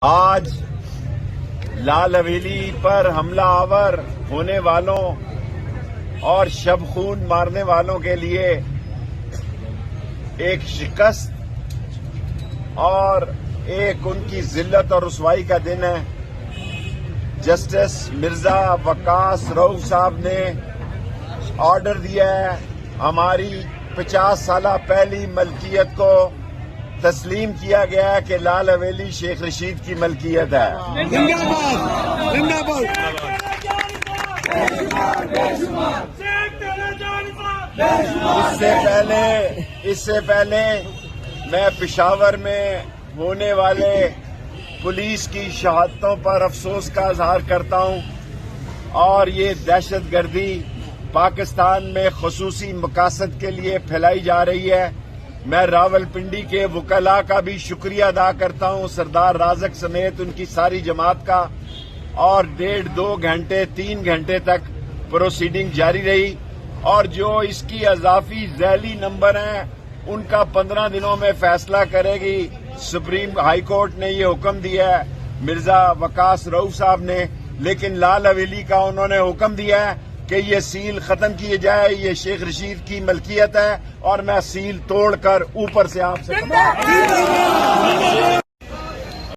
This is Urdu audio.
آج لال حویلی پر حملہ آور ہونے والوں اور شب خون مارنے والوں کے لیے ایک شکست اور ایک ان کی ذلت اور رسوائی کا دن ہے۔ جسٹس مرزا وقاص رؤف صاحب نے آرڈر دیا ہے ہماری 50 سالہ پہلی ملکیت کو تسلیم کیا گیا ہے کہ لال حویلی شیخ رشید کی ملکیت ہے۔ اس سے پہلے میں پشاور میں ہونے والے پولیس کی شہادتوں پر افسوس کا اظہار کرتا ہوں، اور یہ دہشت گردی پاکستان میں خصوصی مقاصد کے لیے پھیلائی جا رہی ہے۔ میں راولپنڈی کے وکلاء کا بھی شکریہ ادا کرتا ہوں، سردار رازق سمیت ان کی ساری جماعت کا، اور 1.5 2 گھنٹے 3 گھنٹے تک پروسیڈنگ جاری رہی، اور جو اس کی اضافی ذیلی نمبر ہیں ان کا 15 دنوں میں فیصلہ کرے گی۔ سپریم ہائی کورٹ نے یہ حکم دیا ہے مرزا وقاص رؤف صاحب نے، لیکن لال حویلی کا انہوں نے حکم دیا ہے کہ یہ سیل ختم کیے جائے، یہ شیخ رشید کی ملکیت ہے، اور میں سیل توڑ کر اوپر سے آپ سے